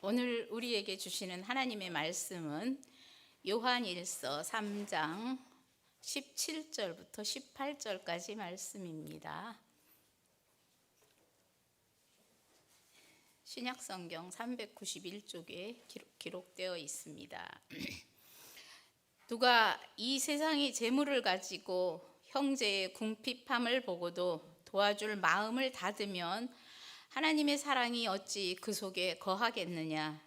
오늘 우리에게 주시는 하나님의 말씀은 요한일서 3장 17절부터 18절까지 말씀입니다. 신약성경 391쪽에 기록되어 있습니다. 누가 이 세상의 재물을 가지고 형제의 궁핍함을 보고도 도와줄 마음을 닫으면 하나님의 사랑이 어찌 그 속에 거하겠느냐.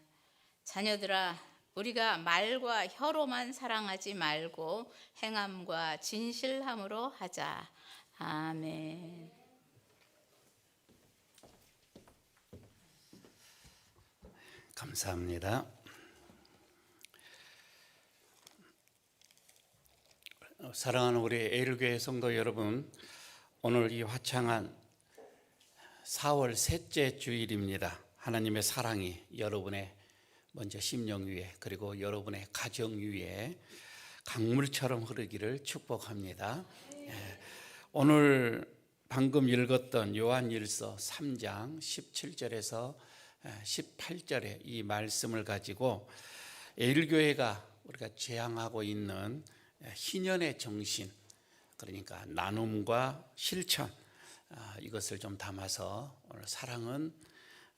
자녀들아, 우리가 말과 혀로만 사랑하지 말고 행함과 진실함으로 하자. 아멘. 감사합니다. 사랑하는 우리 에일교회 성도 여러분, 오늘 이 화창한 4월 셋째 주일입니다. 하나님의 사랑이 여러분의 먼저 심령 위에, 그리고 여러분의 가정 위에 강물처럼 흐르기를 축복합니다. 오늘 방금 읽었던 요한일서 3장 17절에서 18절의 이 말씀을 가지고 에일교회가 우리가 지향하고 있는 희년의 정신, 그러니까 나눔과 실천, 이것을 좀 담아서 오늘 사랑은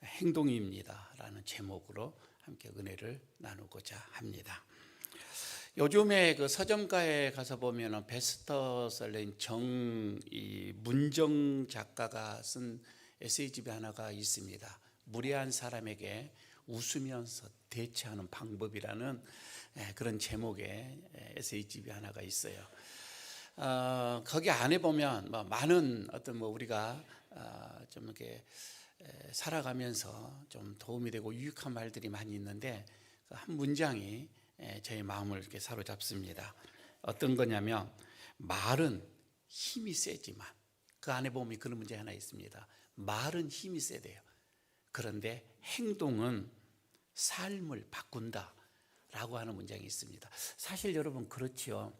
행동입니다 라는 제목으로 함께 은혜를 나누고자 합니다. 요즘에 그 서점가에 가서 보면 베스트셀러인 이 문정 작가가 쓴 에세이집이 하나가 있습니다. 무례한 사람에게 웃으면서 대처하는 방법이라는 그런 제목의 에세이집이 하나가 있어요. 거기 안에 보면 많은 어떤 우리가 좀 이렇게 살아가면서 좀 도움이 되고 유익한 말들이 많이 있는데 한 문장이 저의 마음을 이렇게 사로잡습니다. 어떤 거냐면, 말은 힘이 세지만, 그 안에 보면 그런 문제 하나 있습니다. 말은 힘이 세대요. 그런데 행동은 삶을 바꾼다 라고 하는 문장이 있습니다. 사실 여러분 그렇지요.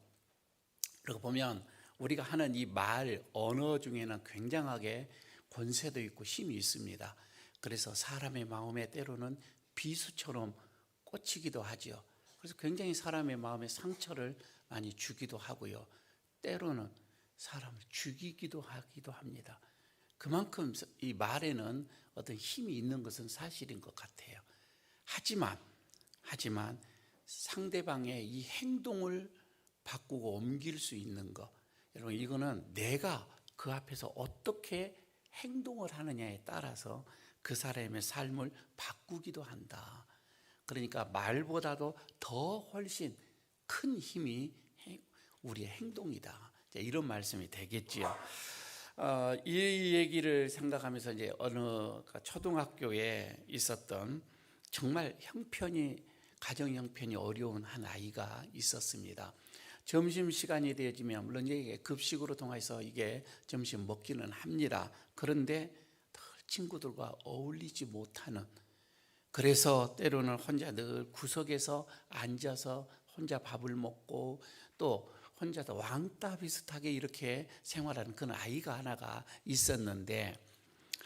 그러고 보면 우리가 하는 이 말, 언어 중에는 굉장하게 권세도 있고 힘이 있습니다. 그래서 사람의 마음에 때로는 비수처럼 꽂히기도 하죠. 그래서 굉장히 사람의 마음에 상처를 많이 주기도 하고요. 때로는 사람을 죽이기도 하기도 합니다. 그만큼 이 말에는 어떤 힘이 있는 것은 사실인 것 같아요. 하지만 상대방의 이 행동을 바꾸고 옮길 수 있는 것, 여러분 이거는 내가 그 앞에서 어떻게 행동을 하느냐에 따라서 그 사람의 삶을 바꾸기도 한다. 그러니까 말보다도 더 훨씬 큰 힘이 우리의 행동이다, 이런 말씀이 되겠지요. 이 얘기를 생각하면서 이제 어느 초등학교에 있었던 정말 가정 형편이 어려운 한 아이가 있었습니다. 점심시간이 되어지면 물론 이게 급식으로 통해서 이게 점심 먹기는 합니다. 그런데 친구들과 어울리지 못하는, 그래서 때로는 혼자 늘 구석에서 앉아서 혼자 밥을 먹고 또 혼자서 왕따 비슷하게 이렇게 생활하는 그런 아이가 하나가 있었는데,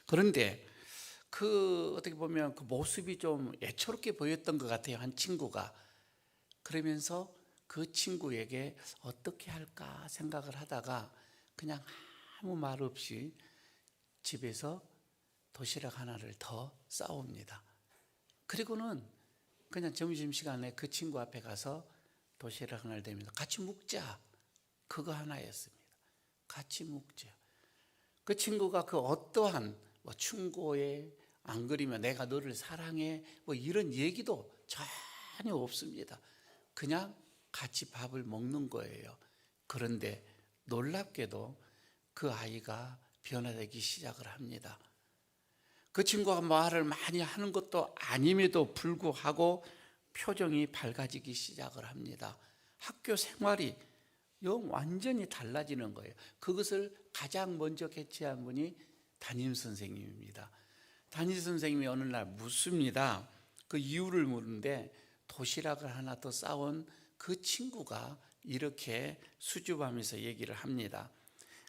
그런데 어떻게 보면 그 모습이 좀 애처롭게 보였던 것 같아요, 한 친구가. 그러면서 그 친구에게 어떻게 할까 생각을 하다가 그냥 아무 말 없이 집에서 도시락 하나를 더 싸옵니다. 그리고는 그냥 점심시간에 그 친구 앞에 가서 도시락 하나를 대면서 같이 묵자, 그거 하나였습니다. 같이 묵자. 그 친구가 그 어떠한 충고에, 안 그러면 내가 너를 사랑해, 이런 얘기도 전혀 없습니다. 그냥 같이 밥을 먹는 거예요. 그런데 놀랍게도 그 아이가 변화되기 시작을 합니다. 그 친구가 말을 많이 하는 것도 아님에도 불구하고 표정이 밝아지기 시작을 합니다. 학교 생활이 완전히 달라지는 거예요. 그것을 가장 먼저 개최한 분이 담임선생님입니다. 담임선생님이 어느 날 묻습니다. 그 이유를 묻는데 도시락을 하나 더 싸온 그 친구가 이렇게 수줍어하면서 얘기를 합니다.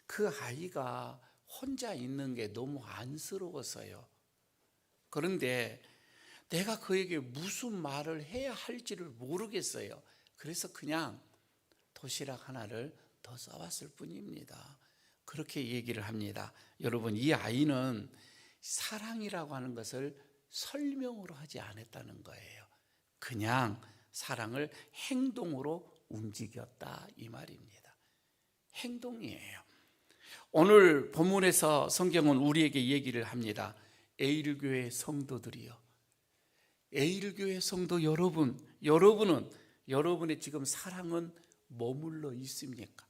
그 아이가 혼자 있는 게 너무 안쓰러워서요. 그런데 내가 그에게 무슨 말을 해야 할지를 모르겠어요. 그래서 그냥 도시락 하나를 더 싸왔을 뿐입니다. 그렇게 얘기를 합니다. 여러분, 이 아이는 사랑이라고 하는 것을 설명으로 하지 않았다는 거예요. 그냥 사랑을 행동으로 움직였다, 이 말입니다. 행동이에요. 오늘 본문에서 성경은 우리에게 얘기를 합니다. 에일교회 성도들이요, 에일교회 성도 여러분은 여러분의 지금 사랑은 머물러 있습니까?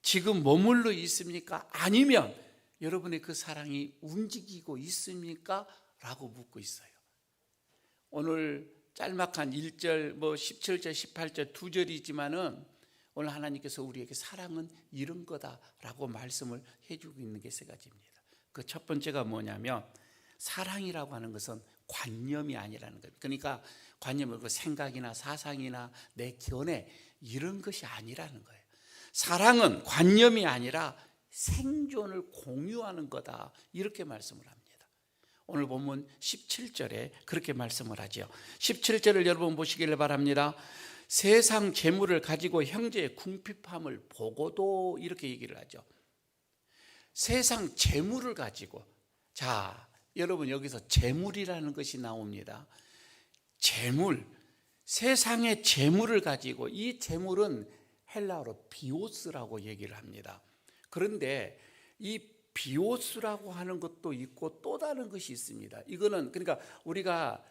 지금 머물러 있습니까? 아니면 여러분의 그 사랑이 움직이고 있습니까? 라고 묻고 있어요. 오늘 짤막한 1절, 17절, 18절 두 절이지만은 오늘 하나님께서 우리에게 사랑은 이런 거다라고 말씀을 해주고 있는 게 세 가지입니다. 그 첫 번째가 뭐냐면, 사랑이라고 하는 것은 관념이 아니라는 거예요. 그러니까 관념은 그 생각이나 사상이나 내 견해 이런 것이 아니라는 거예요. 사랑은 관념이 아니라 생존을 공유하는 거다, 이렇게 말씀을 합니다. 오늘 본문 17절에 그렇게 말씀을 하죠. 17절을 여러분 보시기를 바랍니다. 세상 재물을 가지고 형제의 궁핍함을 보고도, 이렇게 얘기를 하죠. 세상 재물을 가지고, 자, 여러분 여기서 재물이라는 것이 나옵니다. 재물, 세상의 재물을 가지고, 이 재물은 헬라어로 비오스라고 얘기를 합니다. 그런데 이 비오스라고 하는 것도 있고 또 다른 것이 있습니다. 이거는 그러니까 우리가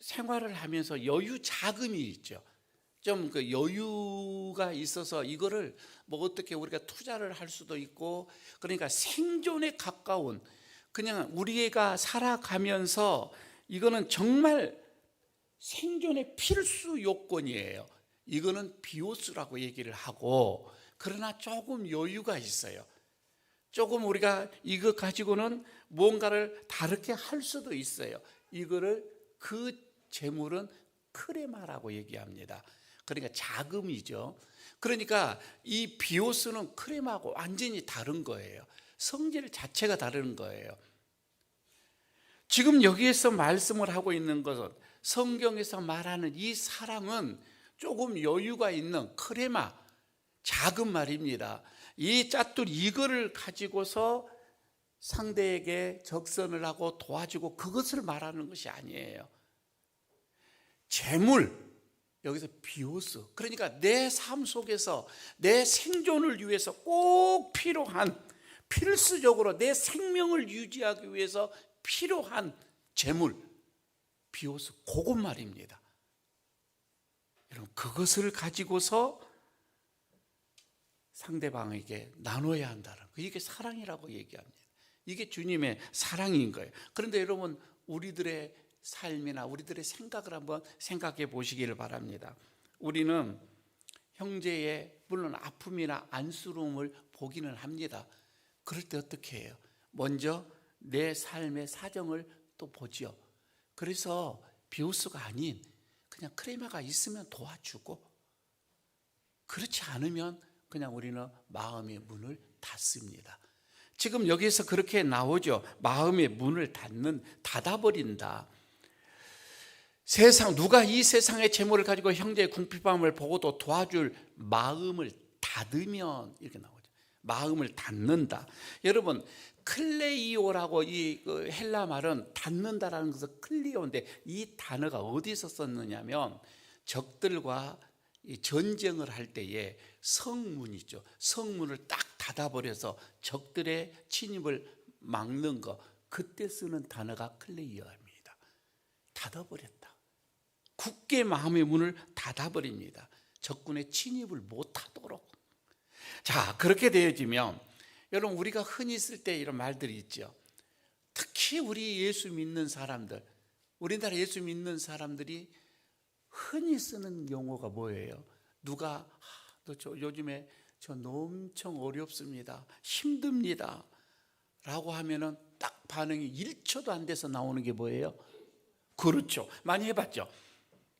생활을 하면서 여유 자금이 있죠. 좀 그 여유가 있어서 이거를 뭐 어떻게 우리가 투자를 할 수도 있고, 그러니까 생존에 가까운, 그냥 우리가 살아가면서 이거는 정말 생존의 필수 요건이에요. 이거는 비오스라고 얘기를 하고, 그러나 조금 여유가 있어요. 조금 우리가 이거 가지고는 무언가를 다르게 할 수도 있어요. 이거를, 그 재물은 크레마라고 얘기합니다. 그러니까 자금이죠. 그러니까 이 비오스는 크레마하고 완전히 다른 거예요. 성질 자체가 다른 거예요. 지금 여기에서 말씀을 하고 있는 것은, 성경에서 말하는 이 사랑은 조금 여유가 있는 크레마, 작은 말입니다. 이 잣돌 이거를 가지고서 상대에게 적선을 하고 도와주고 그것을 말하는 것이 아니에요. 재물, 여기서 비오스, 그러니까 내 삶 속에서 내 생존을 위해서 꼭 필요한, 필수적으로 내 생명을 유지하기 위해서 필요한 재물, 비오스, 그것 말입니다. 여러분, 그것을 가지고서 상대방에게 나눠야 한다는 거, 이게 사랑이라고 얘기합니다. 이게 주님의 사랑인 거예요. 그런데 여러분, 우리들의 삶이나 우리들의 생각을 한번 생각해 보시기를 바랍니다. 우리는 형제의 물론 아픔이나 안쓰러움을 보기는 합니다. 그럴 때 어떻게 해요? 먼저 내 삶의 사정을 또 보죠. 그래서 비오스가 아닌 그냥 크레마가 있으면 도와주고, 그렇지 않으면 그냥 우리는 마음의 문을 닫습니다. 지금 여기에서 그렇게 나오죠. 마음의 문을 닫아버린다. 누가 이 세상의 재물을 가지고 형제의 궁핍함을 보고도 도와줄 마음을 닫으면, 이렇게 나오죠. 마음을 닫는다. 여러분, 클레이오라고 이 헬라 말은 닫는다라는 것은 클리오인데, 이 단어가 어디서 썼느냐면 적들과 전쟁을 할 때에 성문이죠. 성문을 딱 닫아버려서 적들의 침입을 막는 거, 그때 쓰는 단어가 클레이오입니다. 닫아버렸다. 굳게 마음의 문을 닫아버립니다. 적군의 침입을 못하도록. 자, 그렇게 되어지면 여러분, 우리가 흔히 쓸 때 이런 말들이 있죠. 특히 우리 예수 믿는 사람들, 우리나라 예수 믿는 사람들이 흔히 쓰는 용어가 뭐예요? 누가 요즘에 저 엄청 어렵습니다, 힘듭니다 라고 하면은 딱 반응이 1초도 안 돼서 나오는 게 뭐예요? 그렇죠, 많이 해봤죠.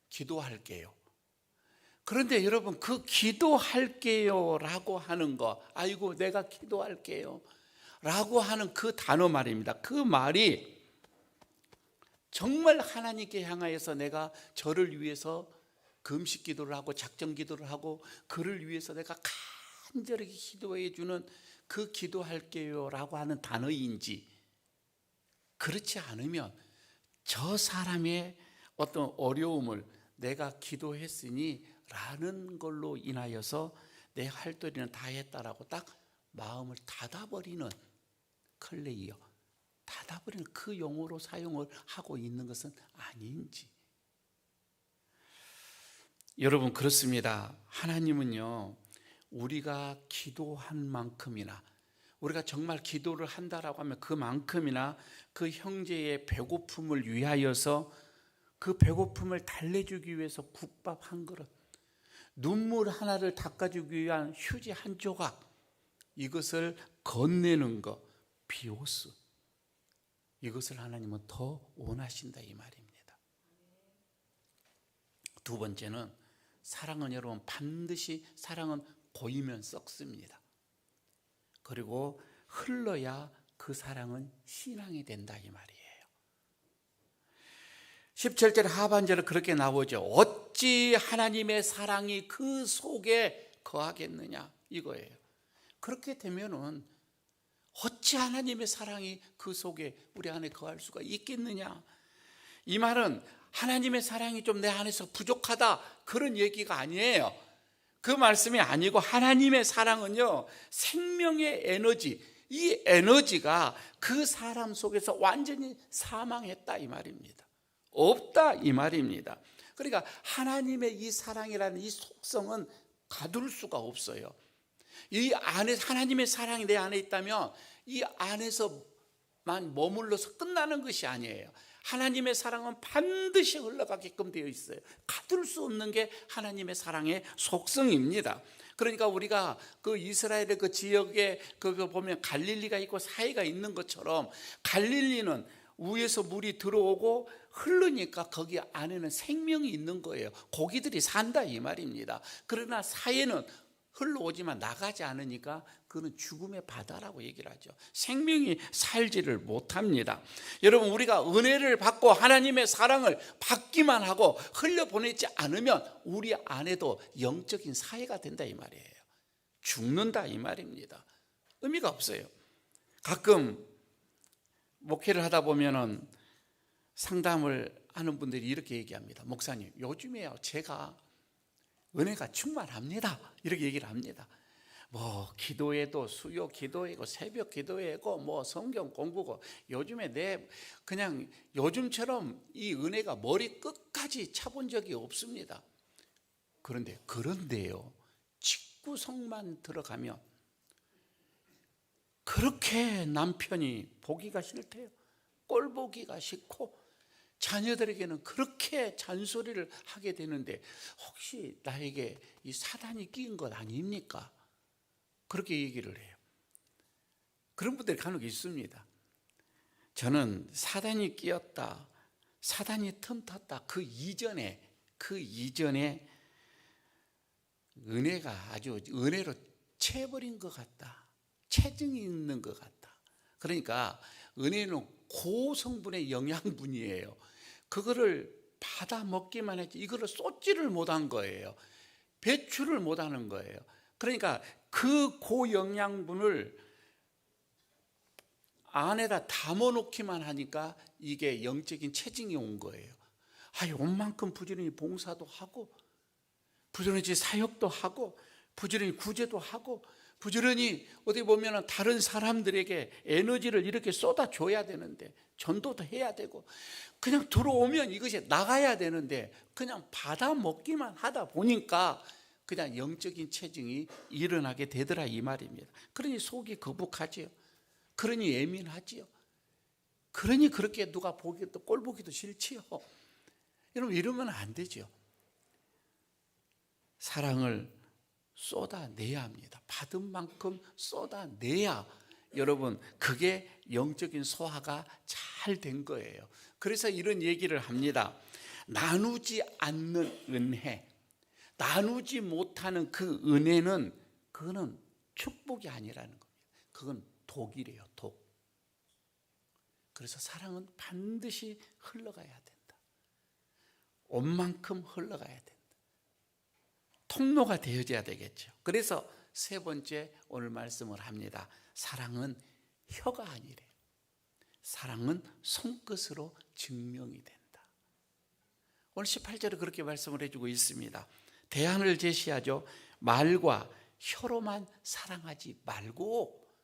기도할게요. 그런데 여러분, 그 기도할게요 라고 하는 거, 아이고 내가 기도할게요 라고 하는 그 단어 말입니다. 그 말이 정말 하나님께 향하여서 내가 저를 위해서 금식 기도를 하고 작정 기도를 하고 그를 위해서 내가 간절하게 기도해 주는 그 기도할게요 라고 하는 단어인지, 그렇지 않으면 저 사람의 어떤 어려움을 내가 기도했으니 라는 걸로 인하여서 내 할 도리는 다 했다라고 딱 마음을 닫아버리는, 클레이어, 닫아버리는 그 용어로 사용을 하고 있는 것은 아닌지. 여러분, 그렇습니다. 하나님은요, 우리가 기도한 만큼이나, 우리가 정말 기도를 한다라고 하면 그만큼이나 그 형제의 배고픔을 위하여서, 그 배고픔을 달래주기 위해서 국밥 한 그릇, 눈물 하나를 닦아주기 위한 휴지 한 조각, 이것을 건네는 것, 비오스, 이것을 하나님은 더 원하신다 이 말입니다. 두 번째는, 사랑은 여러분 반드시, 사랑은 고이면 썩습니다. 그리고 흘러야 그 사랑은 신앙이 된다 이 말이에요. 17절 하반절에 그렇게 나오죠. 어찌 하나님의 사랑이 그 속에 거하겠느냐, 이거예요. 그렇게 되면은 어찌 하나님의 사랑이 그 속에 우리 안에 거할 수가 있겠느냐. 이 말은 하나님의 사랑이 좀 내 안에서 부족하다, 그런 얘기가 아니에요. 그 말씀이 아니고, 하나님의 사랑은요, 생명의 에너지, 이 에너지가 그 사람 속에서 완전히 사망했다 이 말입니다. 없다 이 말입니다. 그러니까 하나님의 이 사랑이라는 이 속성은 가둘 수가 없어요. 이 안에 하나님의 사랑이 내 안에 있다면 이 안에서만 머물러서 끝나는 것이 아니에요. 하나님의 사랑은 반드시 흘러가게끔 되어 있어요. 가둘 수 없는 게 하나님의 사랑의 속성입니다. 그러니까 우리가 그 이스라엘의 그 지역에 그 보면 갈릴리가 있고 사해가 있는 것처럼, 갈릴리는 위에서 물이 들어오고 흐르니까 거기 안에는 생명이 있는 거예요. 고기들이 산다 이 말입니다. 그러나 사해는 흘러오지만 나가지 않으니까 그는 죽음의 바다라고 얘기를 하죠. 생명이 살지를 못합니다. 여러분, 우리가 은혜를 받고 하나님의 사랑을 받기만 하고 흘려보내지 않으면 우리 안에도 영적인 사해가 된다 이 말이에요. 죽는다 이 말입니다. 의미가 없어요. 가끔 목회를 하다 보면은 상담을 하는 분들이 이렇게 얘기합니다. 목사님, 요즘에요 제가 은혜가 충만합니다, 이렇게 얘기를 합니다. 뭐 기도에도 수요 기도이고 새벽 기도이고 뭐 성경 공부고, 요즘에 내 그냥 요즘처럼 이 은혜가 머리 끝까지 차본 적이 없습니다. 그런데요, 집구석만 들어가면 그렇게 남편이 보기가 싫대요. 꼴 보기가 싫고 자녀들에게는 그렇게 잔소리를 하게 되는데, 혹시 나에게 이 사단이 끼인 것 아닙니까? 그렇게 얘기를 해요. 그런 분들이 간혹 있습니다. 저는 사단이 끼었다, 사단이 틈탔다, 그 이전에 은혜가 아주 은혜로 채버린 것 같다, 체증이 있는 것 같다. 그러니까 은혜는 고성분의 영양분이에요. 그거를 받아 먹기만 했지 이거를 쏟지를 못한 거예요. 배출을 못하는 거예요. 그러니까 그 고영양분을 안에다 담아놓기만 하니까 이게 영적인 체증이 온 거예요. 온 만큼 부지런히 봉사도 하고, 부지런히 사역도 하고, 부지런히 구제도 하고, 부지런히 어디 보면 다른 사람들에게 에너지를 이렇게 쏟아줘야 되는데, 전도도 해야 되고, 그냥 들어오면 이것이 나가야 되는데 그냥 받아 먹기만 하다 보니까 그냥 영적인 체증이 일어나게 되더라 이 말입니다. 그러니 속이 거북하지요. 그러니 예민하지요. 그러니 그렇게 누가 보기도 꼴 보기도 싫지요. 여러분, 이러면 안 되죠. 사랑을 쏟아내야 합니다. 받은 만큼 쏟아내야, 여러분, 그게 영적인 소화가 잘 된 거예요. 그래서 이런 얘기를 합니다. 나누지 않는 은혜, 나누지 못하는 그 은혜는, 그거는 축복이 아니라는 겁니다. 그건 독이래요, 독. 그래서 사랑은 반드시 흘러가야 된다. 온 만큼 흘러가야 된다. 통로가 되어져야 되겠죠. 그래서 세 번째 오늘 말씀을 합니다. 사랑은 혀가 아니래요. 사랑은 손끝으로 증명이 된다. 오늘 18절에 그렇게 말씀을 해주고 있습니다. 대안을 제시하죠. 말과 혀로만 사랑하지 말고,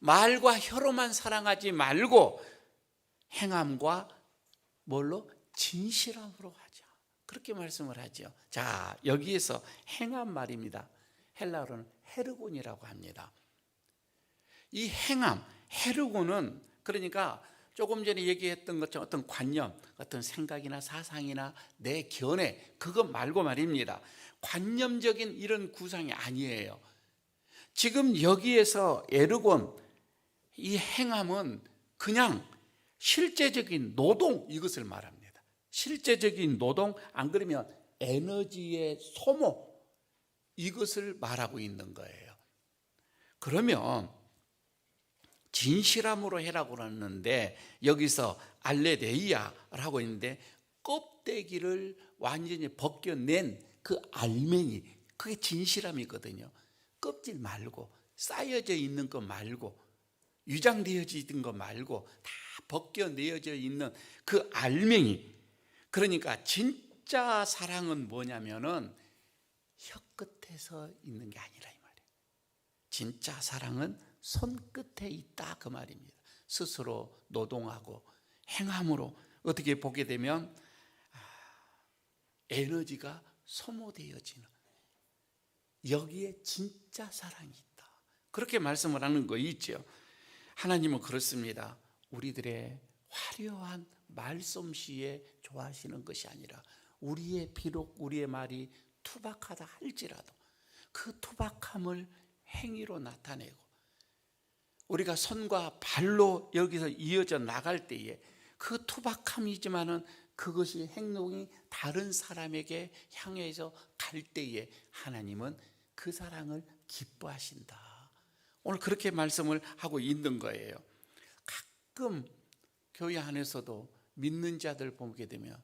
말과 혀로만 사랑하지 말고 행함과 뭘로? 진실함으로 하자. 그렇게 말씀을 하죠. 자, 여기에서 행함 말입니다. 헬라어로는 헤르곤이라고 합니다. 이 행함, 헤르곤은 그러니까 조금 전에 얘기했던 것처럼 어떤 관념, 어떤 생각이나 사상이나 내 견해, 그것 말고 말입니다. 관념적인 이런 구상이 아니에요. 지금 여기에서 에르곤, 이 행함은 그냥 실제적인 노동, 이것을 말합니다. 실제적인 노동, 안 그러면 에너지의 소모, 이것을 말하고 있는 거예요. 그러면 진실함으로 해라고 하는데 여기서 알레데이아라고 있는데 껍데기를 완전히 벗겨낸 그 알맹이, 그게 진실함이거든요. 껍질 말고, 쌓여져 있는 거 말고, 유장되어져 있는 거 말고 다 벗겨내어져 있는 그 알맹이. 그러니까 진짜 사랑은 뭐냐면은 혀끝에서 있는 게 아니라 이 말이에요. 진짜 사랑은 손끝에 있다, 그 말입니다. 스스로 노동하고 행함으로 어떻게 보게 되면 에너지가 소모되어지는, 여기에 진짜 사랑이 있다, 그렇게 말씀을 하는 거 있죠. 하나님은 그렇습니다. 우리들의 화려한 말솜씨에 좋아하시는 것이 아니라 비록 우리의 말이 투박하다 할지라도 그 투박함을 행위로 나타내고 우리가 손과 발로 여기서 이어져 나갈 때에 그 투박함이지만은 그것이 행동이 다른 사람에게 향해서 갈 때에 하나님은 그 사랑을 기뻐하신다. 오늘 그렇게 말씀을 하고 있는 거예요. 가끔 교회 안에서도 믿는 자들 보게 되면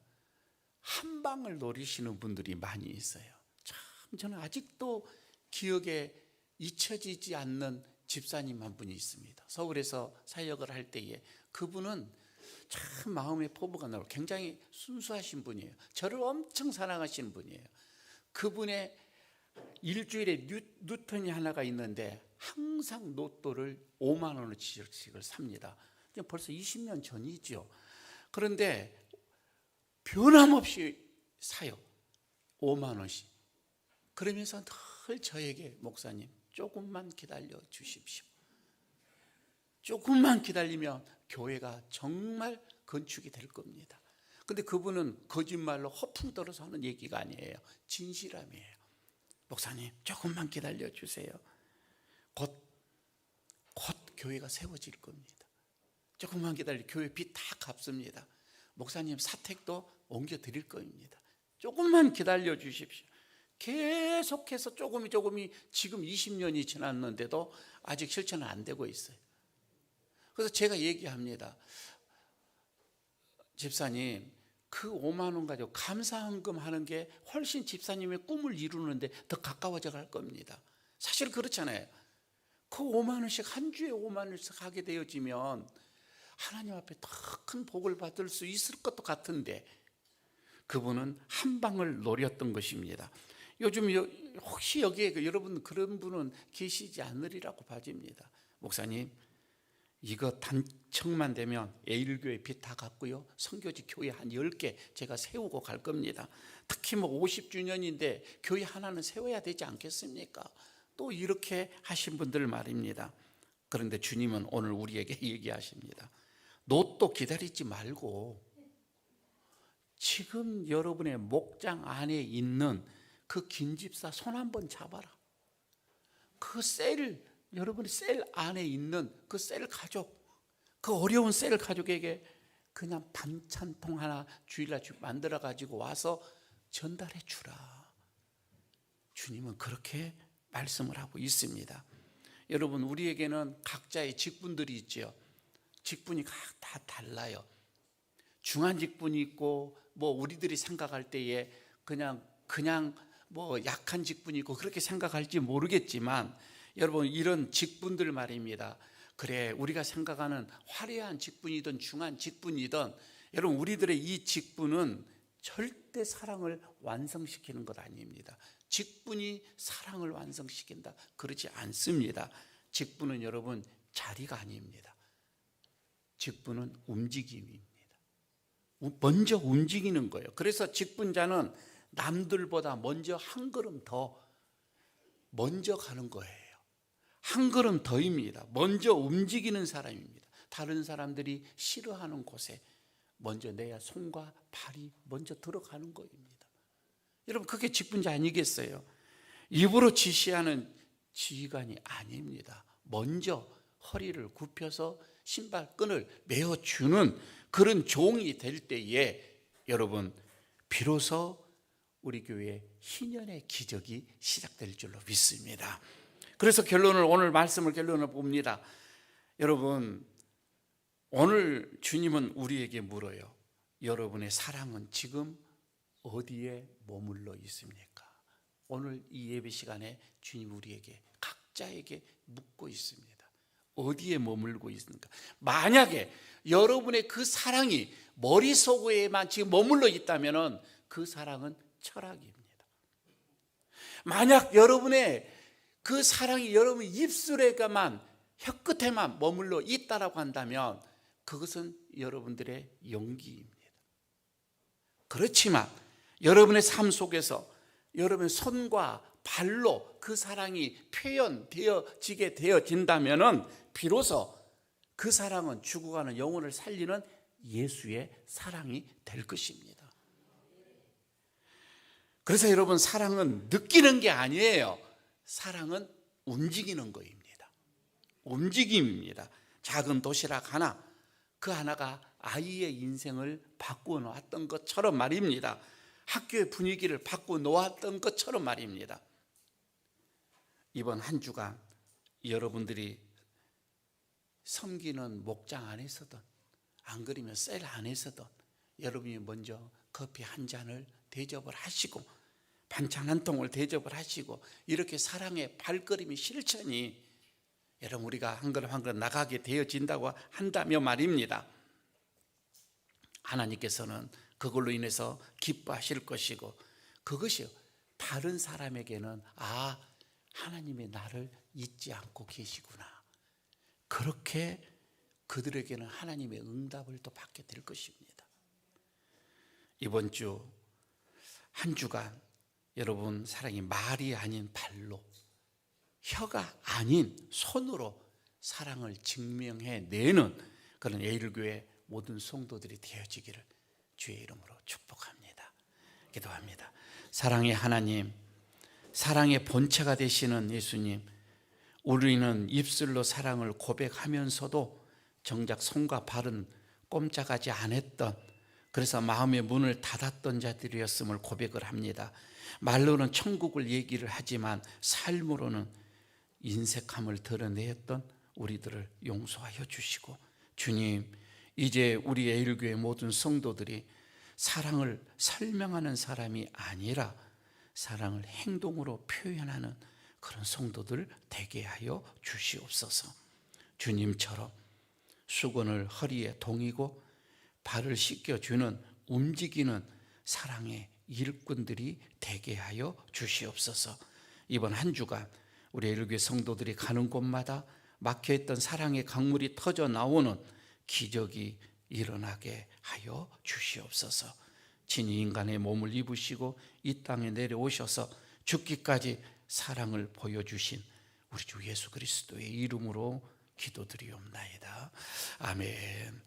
한 방을 노리시는 분들이 많이 있어요. 참 저는 아직도 기억에 잊혀지지 않는 집사님 한 분이 있습니다. 서울에서 사역을 할 때에 그분은 참 마음의 포부가 넓고 굉장히 순수하신 분이에요. 저를 엄청 사랑하시는 분이에요. 그분의 일주일에 뉴턴이 하나가 있는데 항상 로또를 5만 원어치를 삽니다. 벌써 20년 전이죠. 그런데 변함없이 사요. 5만 원씩. 그러면서 늘 저에게 목사님 조금만 기다려 주십시오. 조금만 기다리면 교회가 정말 건축이 될 겁니다. 근데 그분은 거짓말로 허풍 떨어서 하는 얘기가 아니에요. 진실함이에요. 목사님 조금만 기다려 주세요. 곧 교회가 세워질 겁니다. 조금만 기다려, 교회 빚 다 갚습니다. 목사님 사택도 옮겨 드릴 겁니다. 조금만 기다려 주십시오. 계속해서 조금이 지금 20년이 지났는데도 아직 실천은 안 되고 있어요. 그래서 제가 얘기합니다. 집사님, 그 5만 원 가지고 감사헌금 하는 게 훨씬 집사님의 꿈을 이루는데 더 가까워져 갈 겁니다. 사실 그렇잖아요. 그 5만 원씩 한 주에 5만 원씩 하게 되어지면 하나님 앞에 더 큰 복을 받을 수 있을 것도 같은데 그분은 한 방을 노렸던 것입니다. 요즘 혹시 여기에 여러분 그런 분은 계시지 않으리라고 봐집니다. 목사님, 이거 단청만 되면 에일교회 빚 다 갚고요, 선교지 교회 한 10개 제가 세우고 갈 겁니다. 특히 50주년인데 교회 하나는 세워야 되지 않겠습니까? 또 이렇게 하신 분들 말입니다. 그런데 주님은 오늘 우리에게 얘기하십니다. 로또 기다리지 말고 지금 여러분의 목장 안에 있는 그 김집사 손 한번 잡아라. 그 여러분의 셀 안에 있는 그 셀 가족, 그 어려운 셀 가족에게 그냥 반찬통 하나 주일날 만들어 가지고 와서 전달해 주라. 주님은 그렇게 말씀을 하고 있습니다. 여러분, 우리에게는 각자의 직분들이 있죠. 직분이 각 다 달라요. 중한 직분이 있고 뭐 우리들이 생각할 때에 그냥 뭐 약한 직분이 있고 그렇게 생각할지 모르겠지만 여러분 이런 직분들 말입니다. 그래 우리가 생각하는 화려한 직분이든 중한 직분이든 여러분 우리들의 이 직분은 절대 사랑을 완성시키는 것 아닙니다. 직분이 사랑을 완성시킨다 그렇지 않습니다. 직분은 여러분 자리가 아닙니다. 직분은 움직임입니다. 먼저 움직이는 거예요. 그래서 직분자는 남들보다 먼저 한 걸음 더 먼저 가는 거예요. 한 걸음 더입니다. 먼저 움직이는 사람입니다. 다른 사람들이 싫어하는 곳에 먼저 내 손과 발이 먼저 들어가는 거입니다. 여러분 그게 직분자 아니겠어요? 입으로 지시하는 지휘관이 아닙니다. 먼저 허리를 굽혀서 신발끈을 메어주는 그런 종이 될 때에 여러분 비로소 우리 교회에 희년의 기적이 시작될 줄로 믿습니다. 그래서 오늘 말씀을 결론을 봅니다. 여러분 오늘 주님은 우리에게 물어요. 여러분의 사랑은 지금 어디에 머물러 있습니까? 오늘 이 예배 시간에 주님 우리에게 각자에게 묻고 있습니다. 어디에 머물고 있습니까? 만약에 여러분의 그 사랑이 머릿속에만 지금 머물러 있다면 그 사랑은 철학입니다. 만약 여러분의 그 사랑이 여러분 입술에만 혀끝에만 머물러 있다라고 한다면 그것은 여러분들의 연기입니다. 그렇지만 여러분의 삶 속에서 여러분의 손과 발로 그 사랑이 표현되어지게 되어진다면 비로소 그 사랑은 죽어가는 영혼을 살리는 예수의 사랑이 될 것입니다. 그래서 여러분 사랑은 느끼는 게 아니에요. 사랑은 움직이는 거입니다. 움직임입니다. 작은 도시락 하나, 그 하나가 아이의 인생을 바꾸어 놓았던 것처럼 말입니다. 학교의 분위기를 바꾸어 놓았던 것처럼 말입니다. 이번 한 주간 여러분들이 섬기는 목장 안에서든 안 그러면 셀 안에서든 여러분이 먼저 커피 한 잔을 대접을 하시고 반찬 한 통을 대접을 하시고 이렇게 사랑의 발걸음이 실천이 여러분 우리가 한 걸음 한 걸음 나가게 되어진다고 한다면 말입니다. 하나님께서는 그걸로 인해서 기뻐하실 것이고 그것이 다른 사람에게는 하나님이 나를 잊지 않고 계시구나. 그렇게 그들에게는 하나님의 응답을 또 받게 될 것입니다. 이번 주 한 주간 여러분 사랑이 말이 아닌 발로 혀가 아닌 손으로 사랑을 증명해내는 그런 예일교회 모든 성도들이 되어지기를 주의 이름으로 축복합니다. 기도합니다. 사랑의 하나님, 사랑의 본체가 되시는 예수님, 우리는 입술로 사랑을 고백하면서도 정작 손과 발은 꼼짝하지 않았던, 그래서 마음의 문을 닫았던 자들이었음을 고백을 합니다. 말로는 천국을 얘기를 하지만 삶으로는 인색함을 드러내었던 우리들을 용서하여 주시고, 주님 이제 우리 예일교회 모든 성도들이 사랑을 설명하는 사람이 아니라 사랑을 행동으로 표현하는 그런 성도들 되게 하여 주시옵소서. 주님처럼 수건을 허리에 동이고 발을 씻겨주는 움직이는 사랑의 일꾼들이 되게 하여 주시옵소서. 이번 한 주간 우리 예일교회 성도들이 가는 곳마다 막혀있던 사랑의 강물이 터져 나오는 기적이 일어나게 하여 주시옵소서. 친히 인간의 몸을 입으시고 이 땅에 내려오셔서 죽기까지 사랑을 보여주신 우리 주 예수 그리스도의 이름으로 기도드리옵나이다. 아멘.